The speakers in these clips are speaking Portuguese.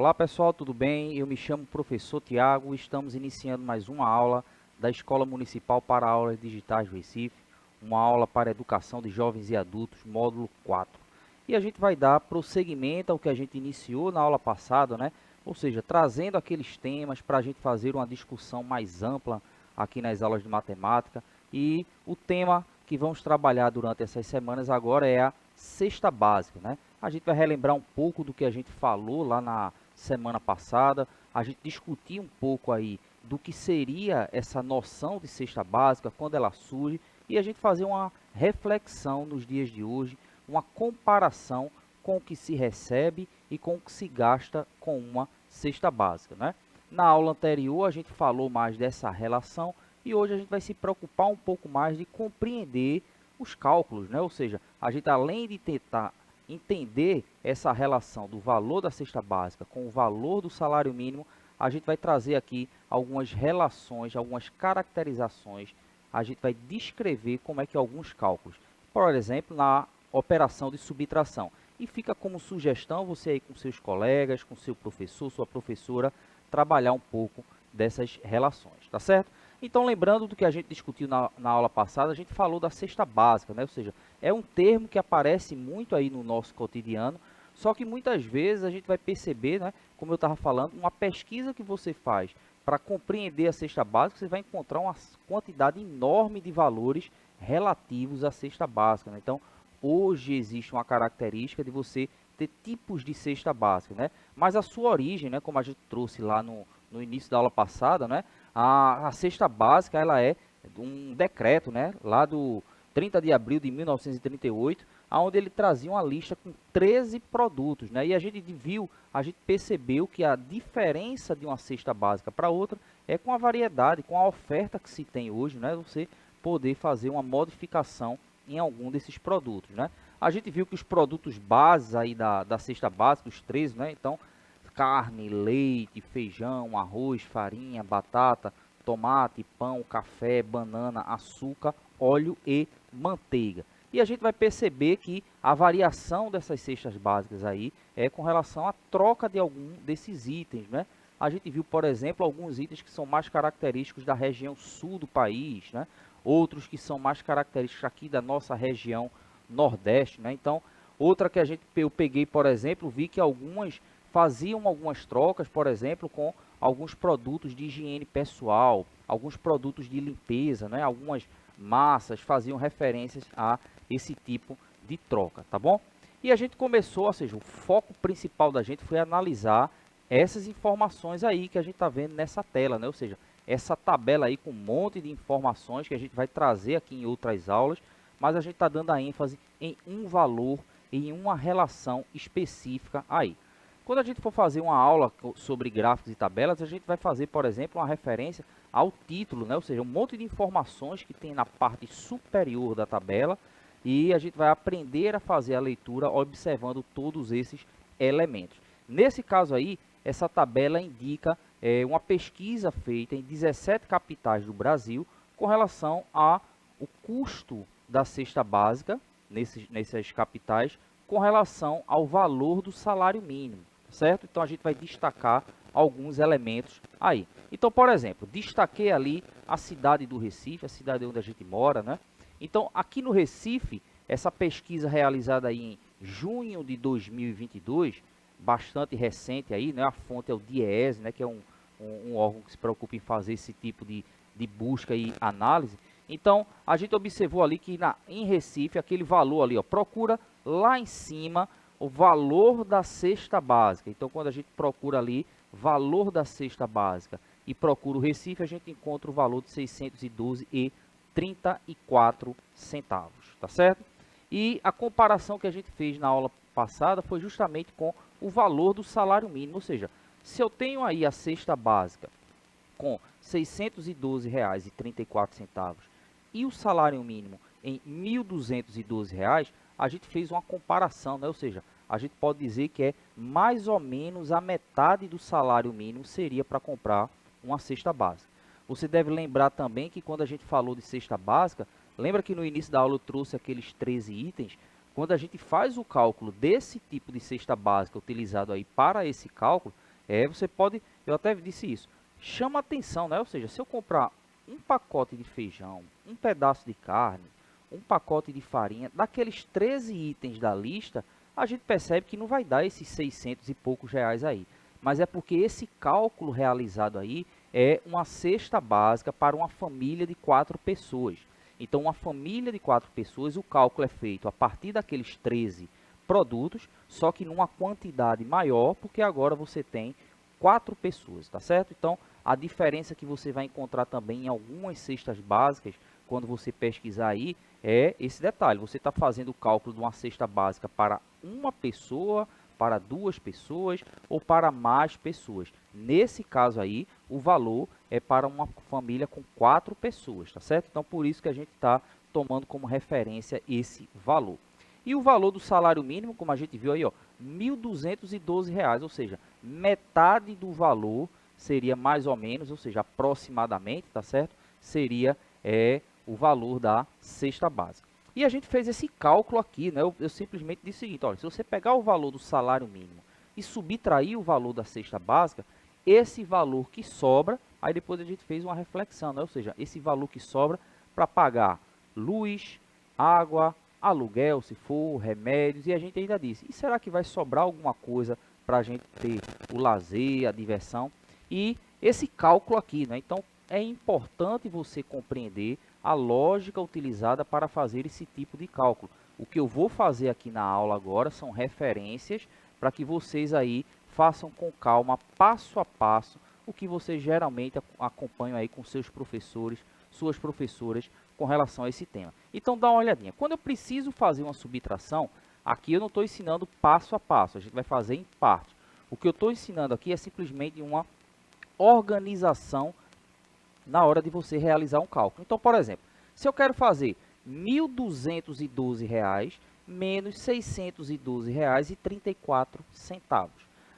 Olá pessoal, tudo bem? Eu me chamo professor Tiago e estamos iniciando mais uma aula da Escola Municipal para Aulas Digitais do Recife, uma aula para educação de jovens e adultos, módulo 4. E a gente vai dar prosseguimento ao que a gente iniciou na aula passada, né? Ou seja, trazendo aqueles temas para a gente fazer uma discussão mais ampla aqui nas aulas de matemática. E o tema que vamos trabalhar durante essas semanas agora é a cesta básica, né? A gente vai relembrar um pouco do que a gente falou lá na semana passada, a gente discutir um pouco aí do que seria essa noção de cesta básica, quando ela surge, e a gente fazer uma reflexão nos dias de hoje, uma comparação com o que se recebe e com o que se gasta com uma cesta básica, né? Na aula anterior a gente falou mais dessa relação e hoje a gente vai se preocupar um pouco mais de compreender os cálculos, né? Ou seja, a gente além de tentar entender essa relação do valor da cesta básica com o valor do salário mínimo, a gente vai trazer aqui algumas relações, algumas caracterizações, a gente vai descrever como é que alguns cálculos, por exemplo, na operação de subtração. E fica como sugestão você aí com seus colegas, com seu professor, sua professora, trabalhar um pouco dessas relações, tá certo? Então, lembrando do que a gente discutiu na aula passada, a gente falou da cesta básica, né? Ou seja, é um termo que aparece muito aí no nosso cotidiano, só que muitas vezes a gente vai perceber, né, como eu estava falando, uma pesquisa que você faz para compreender a cesta básica, você vai encontrar uma quantidade enorme de valores relativos à cesta básica, né? Então, hoje existe uma característica de você ter tipos de cesta básica, né? Mas a sua origem, né, como a gente trouxe lá no início da aula passada, né, a cesta básica ela é um decreto, né, lá do 30 de abril de 1938, onde ele trazia uma lista com 13 produtos, né? E a gente viu, a gente percebeu que a diferença de uma cesta básica para outra é com a variedade, com a oferta que se tem hoje, né? Você poder fazer uma modificação em algum desses produtos, né? A gente viu que os produtos bases aí da cesta básica, os 13, né? Então, carne, leite, feijão, arroz, farinha, batata, tomate, pão, café, banana, açúcar, óleo e manteiga. E a gente vai perceber que a variação dessas cestas básicas aí é com relação à troca de algum desses itens, né? A gente viu, por exemplo, alguns itens que são mais característicos da região sul do país, né? Outros que são mais característicos aqui da nossa região nordeste, né? Então, outra que eu peguei, por exemplo, vi que algumas faziam algumas trocas, por exemplo, com alguns produtos de higiene pessoal, alguns produtos de limpeza, né? Algumas massas faziam referências a esse tipo de troca, tá bom? E a gente começou, ou seja, o foco principal da gente foi analisar essas informações aí que a gente está vendo nessa tela, né? Ou seja, essa tabela aí com um monte de informações que a gente vai trazer aqui em outras aulas, mas a gente está dando a ênfase em um valor, em uma relação específica aí. Quando a gente for fazer uma aula sobre gráficos e tabelas, a gente vai fazer, por exemplo, uma referência ao título, né? Ou seja, um monte de informações que tem na parte superior da tabela e a gente vai aprender a fazer a leitura observando todos esses elementos. Nesse caso aí, essa tabela indica uma pesquisa feita em 17 capitais do Brasil com relação ao custo da cesta básica nessas capitais com relação ao valor do salário mínimo, certo? Então a gente vai destacar alguns elementos aí. Então, por exemplo, destaquei ali a cidade do Recife, a cidade onde a gente mora, né? Então, aqui no Recife, essa pesquisa realizada aí em junho de 2022, bastante recente aí, né? A fonte é o DIEESE, né? Que é um órgão que se preocupa em fazer esse tipo de busca e análise. Então, a gente observou ali que em Recife, aquele valor ali, ó, procura lá em cima o valor da cesta básica. Então, quando a gente procura ali valor da cesta básica e procura o Recife, a gente encontra o valor de R$ 612,34, tá certo? E a comparação que a gente fez na aula passada foi justamente com o valor do salário mínimo, ou seja, se eu tenho aí a cesta básica com R$ 612,34 e o salário mínimo em R$ 1.212, a gente fez uma comparação, né? Ou seja, a gente pode dizer que é mais ou menos a metade do salário mínimo seria para comprar uma cesta básica. Você deve lembrar também que quando a gente falou de cesta básica, lembra que no início da aula eu trouxe aqueles 13 itens? Quando a gente faz o cálculo desse tipo de cesta básica utilizado aí para esse cálculo, Você pode, eu até disse isso, chama atenção, né? Ou seja, se eu comprar um pacote de feijão, um pedaço de carne, um pacote de farinha, daqueles 13 itens da lista, a gente percebe que não vai dar esses 600 e poucos reais aí. Mas é porque esse cálculo realizado aí é uma cesta básica para uma família de 4 pessoas. Então, uma família de 4 pessoas, o cálculo é feito a partir daqueles 13 produtos, só que numa quantidade maior, porque agora você tem 4 pessoas, tá certo? Então, a diferença que você vai encontrar também em algumas cestas básicas, quando você pesquisar aí, é esse detalhe. Você está fazendo o cálculo de uma cesta básica para uma pessoa, para 2 pessoas ou para mais pessoas. Nesse caso aí, o valor é para uma família com 4 pessoas, tá certo? Então, por isso que a gente está tomando como referência esse valor. E o valor do salário mínimo, como a gente viu aí, ó, R$ 1.212, ou seja, metade do valor seria mais ou menos, ou seja, aproximadamente, tá certo? Seria o valor da cesta básica. E a gente fez esse cálculo aqui, né? Eu simplesmente disse o seguinte, olha, se você pegar o valor do salário mínimo e subtrair o valor da cesta básica, esse valor que sobra, aí depois a gente fez uma reflexão, né? Ou seja, esse valor que sobra para pagar luz, água, aluguel, se for, remédios, e a gente ainda disse, e será que vai sobrar alguma coisa para a gente ter o lazer, a diversão? E esse cálculo aqui, né? Então, é importante você compreender a lógica utilizada para fazer esse tipo de cálculo. O que eu vou fazer aqui na aula agora são referências para que vocês aí façam com calma, passo a passo, o que vocês geralmente acompanham aí com seus professores, suas professoras, com relação a esse tema. Então dá uma olhadinha. Quando eu preciso fazer uma subtração, aqui eu não estou ensinando passo a passo, a gente vai fazer em parte. O que eu estou ensinando aqui é simplesmente uma organização na hora de você realizar um cálculo. Então, por exemplo, se eu quero fazer R$ 1.212 menos R$ 612,34,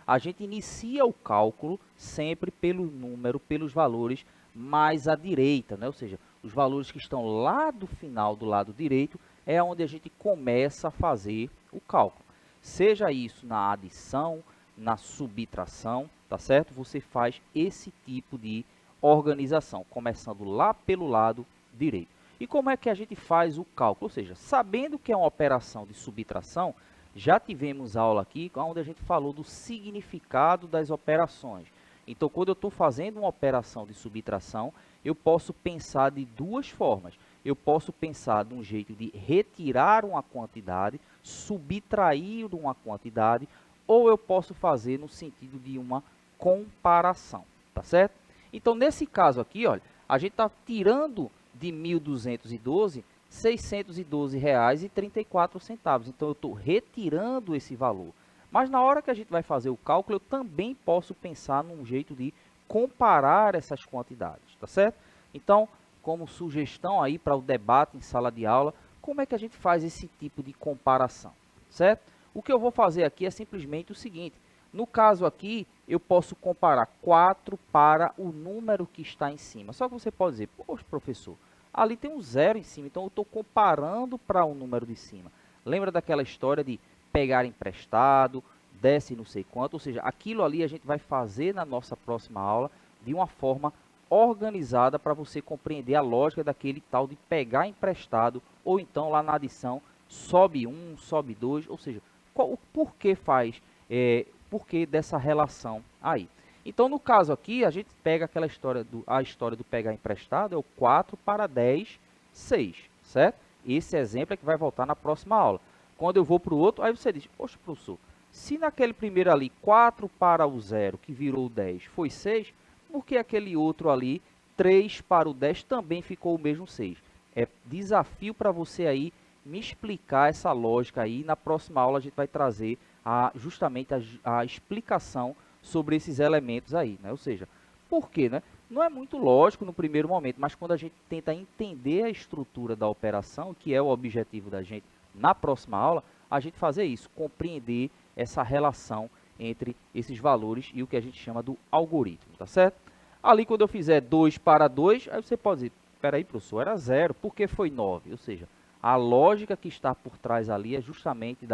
a gente inicia o cálculo sempre pelo número, pelos valores mais à direita, né? Ou seja, os valores que estão lá do final do lado direito é onde a gente começa a fazer o cálculo. Seja isso na adição, na subtração, tá certo? Você faz esse tipo de organização, começando lá pelo lado direito. E como é que a gente faz o cálculo? Ou seja, sabendo que é uma operação de subtração, já tivemos aula aqui onde a gente falou do significado das operações. Então, quando eu estou fazendo uma operação de subtração, eu posso pensar de duas formas. Eu posso pensar de um jeito de retirar uma quantidade, subtrair uma quantidade, ou eu posso fazer no sentido de uma comparação, tá certo? Então, nesse caso aqui, olha, a gente está tirando de 1.212 R$ 612,34. Então, eu estou retirando esse valor. Mas na hora que a gente vai fazer o cálculo, eu também posso pensar num jeito de comparar essas quantidades, tá certo? Então, como sugestão aí para o debate em sala de aula, como é que a gente faz esse tipo de comparação, certo? O que eu vou fazer aqui é simplesmente o seguinte. No caso aqui, eu posso comparar 4 para o número que está em cima. Só que você pode dizer, poxa, professor, ali tem um zero em cima, então eu estou comparando para o número de cima. Lembra daquela história de pegar emprestado, desce não sei quanto? Ou seja, aquilo ali a gente vai fazer na nossa próxima aula de uma forma organizada para você compreender a lógica daquele tal de pegar emprestado, ou então lá na adição, sobe 1, sobe 2, ou seja, o porquê faz, porquê dessa relação aí. Então, no caso aqui, a gente pega aquela história do pegar emprestado, é o 4 para 10, 6, certo? Esse exemplo é que vai voltar na próxima aula. Quando eu vou para o outro, aí você diz, poxa, professor, se naquele primeiro ali, 4 para o 0, que virou 10, foi 6, por que aquele outro ali, 3 para o 10, também ficou o mesmo 6? É desafio para você aí me explicar essa lógica aí. Na próxima aula a gente vai trazer justamente a explicação sobre esses elementos aí, né? Ou seja, por quê, né? Não é muito lógico no primeiro momento, mas quando a gente tenta entender a estrutura da operação, que é o objetivo da gente na próxima aula, a gente fazer isso, compreender essa relação entre esses valores e o que a gente chama do algoritmo, tá certo? Ali quando eu fizer 2 para 2, aí você pode dizer, espera aí, professor, era 0, por que foi 9? Ou seja, a lógica que está por trás ali é justamente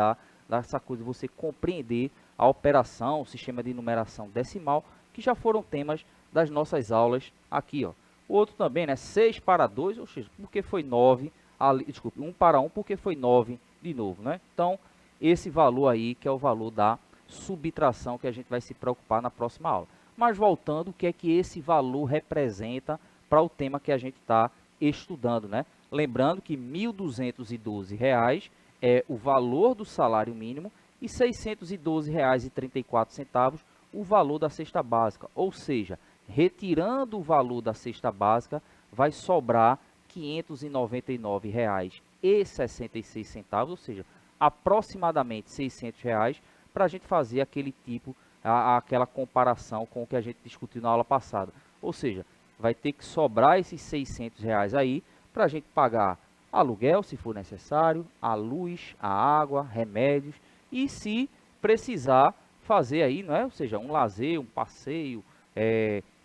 dessa coisa de você compreender a operação, o sistema de numeração decimal, que já foram temas das nossas aulas aqui, ó. O outro também, né, 6 para 2, ou seja, porque foi 9, ali, desculpe, 1 para 1, porque foi 9 de novo, né? Então, esse valor aí, que é o valor da subtração, que a gente vai se preocupar na próxima aula. Mas voltando, o que é que esse valor representa para o tema que a gente está estudando, né? Lembrando que R$ 1.212 é o valor do salário mínimo e R$ 612,34 o valor da cesta básica. Ou seja, retirando o valor da cesta básica, vai sobrar R$ 599,66, ou seja, aproximadamente R$ 600 para a gente fazer aquele tipo, aquela comparação com o que a gente discutiu na aula passada. Ou seja, vai ter que sobrar esses R$ 600 aí para a gente pagar aluguel, se for necessário, a luz, a água, remédios e se precisar fazer aí, não é? Ou seja, um lazer, um passeio,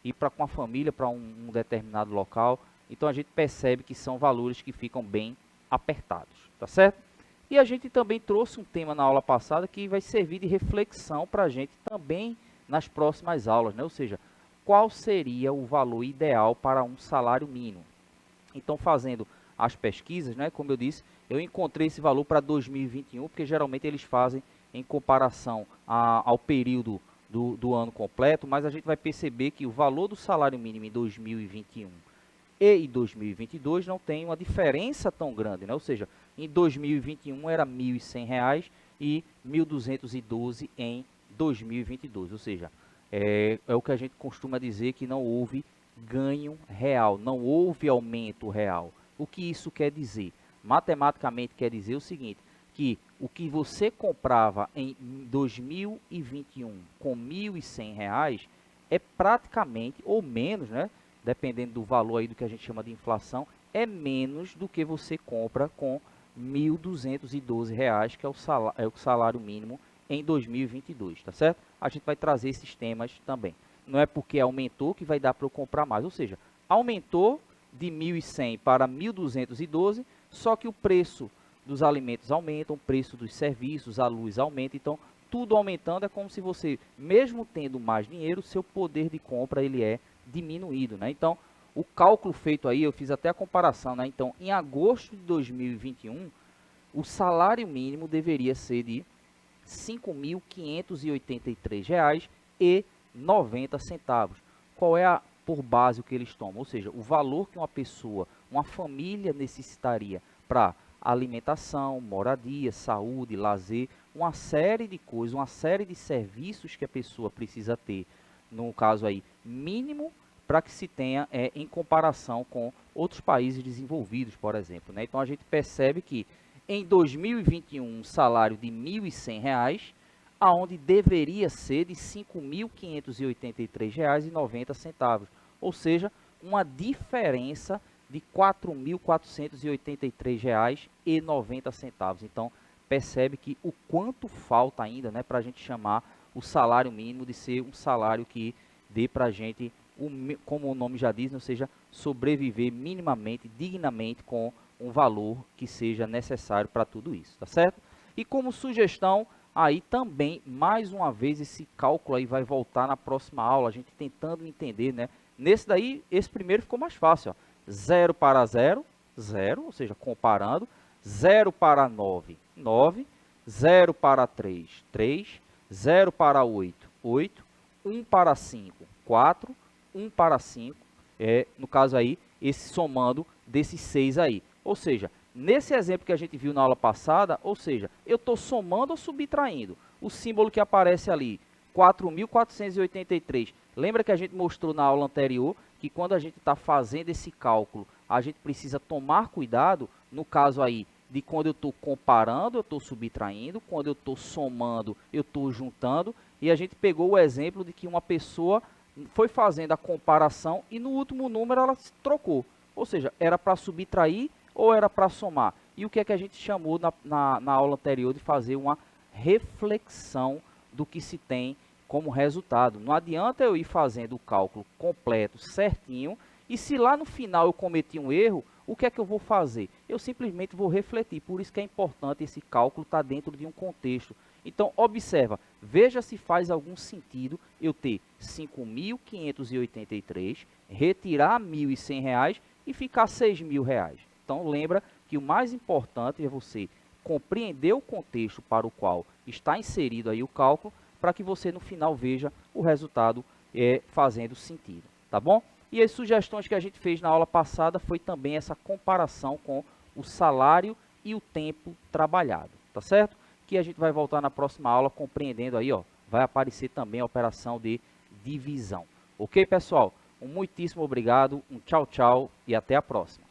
ir com a família para um determinado local. Então a gente percebe que são valores que ficam bem apertados, tá certo? E a gente também trouxe um tema na aula passada que vai servir de reflexão para a gente também nas próximas aulas, né? Ou seja, qual seria o valor ideal para um salário mínimo? Então, fazendo as pesquisas, né, como eu disse, eu encontrei esse valor para 2021, porque geralmente eles fazem em comparação ao período do ano completo, mas a gente vai perceber que o valor do salário mínimo em 2021 e em 2022 não tem uma diferença tão grande, né? Ou seja, em 2021 era R$ 1.100 e 1.212 em 2022, ou seja, é o que a gente costuma dizer que não houve ganho real, não houve aumento real. O que isso quer dizer? Matematicamente quer dizer o seguinte, que o que você comprava em 2021 com R$ 1.100 é praticamente, ou menos, né? Dependendo do valor aí do que a gente chama de inflação, é menos do que você compra com R$ 1.212, que é o salário mínimo em 2022, tá certo? A gente vai trazer esses temas também. Não é porque aumentou que vai dar para eu comprar mais, ou seja, aumentou de 1.100 para 1.212, só que o preço dos alimentos aumenta, o preço dos serviços, a luz aumenta, então tudo aumentando é como se você, mesmo tendo mais dinheiro, seu poder de compra ele é diminuído, né? Então, o cálculo feito aí, eu fiz até a comparação, né? Então, em agosto de 2021, o salário mínimo deveria ser de R$ 5.583,90. Qual é por base o que eles tomam? Ou seja, o valor que uma pessoa, uma família necessitaria para alimentação, moradia, saúde, lazer, uma série de coisas, uma série de serviços que a pessoa precisa ter, no caso aí, mínimo para que se tenha em comparação com outros países desenvolvidos, por exemplo, né? Então a gente percebe que em 2021 um salário de R$ 1.100, aonde deveria ser de R$ 5.583,90, ou seja, uma diferença de R$ 4.483,90. Então, percebe que o quanto falta ainda, né, para a gente chamar o salário mínimo de ser um salário que dê para a gente, como o nome já diz, ou seja, sobreviver minimamente, dignamente com um valor que seja necessário para tudo isso, tá certo? E como sugestão, aí também, mais uma vez, esse cálculo aí vai voltar na próxima aula, a gente tentando entender, né? Nesse daí, esse primeiro ficou mais fácil, ó. 0 para 0, 0, ou seja, comparando. 0 para 9, 9. 0 para 3, 3. 0 para 8, 8. 1 para 5, 4. 1 para 5, no caso aí, esse somando desses 6 aí. Ou seja, nesse exemplo que a gente viu na aula passada, ou seja, eu estou somando ou subtraindo. O símbolo que aparece ali, 4.483. Lembra que a gente mostrou na aula anterior que quando a gente está fazendo esse cálculo, a gente precisa tomar cuidado, no caso aí, de quando eu estou comparando, eu estou subtraindo, quando eu estou somando, eu estou juntando, e a gente pegou o exemplo de que uma pessoa foi fazendo a comparação e no último número ela se trocou, ou seja, era para subtrair ou era para somar. E o que é que a gente chamou na aula anterior de fazer uma reflexão do que se tem como resultado. Não adianta eu ir fazendo o cálculo completo, certinho, e se lá no final eu cometi um erro, o que é que eu vou fazer? Eu simplesmente vou refletir. Por isso que é importante esse cálculo estar dentro de um contexto. Então, observa, veja se faz algum sentido eu ter 5.583, retirar R$ 1.100 e ficar R$ 6.000. Então, lembra que o mais importante é você compreender o contexto para o qual está inserido aí o cálculo, para que você no final veja o resultado fazendo sentido, tá bom? E as sugestões que a gente fez na aula passada foi também essa comparação com o salário e o tempo trabalhado, tá certo? Que a gente vai voltar na próxima aula compreendendo aí, ó, vai aparecer também a operação de divisão. Ok, pessoal? Um muitíssimo obrigado, um tchau, tchau e até a próxima.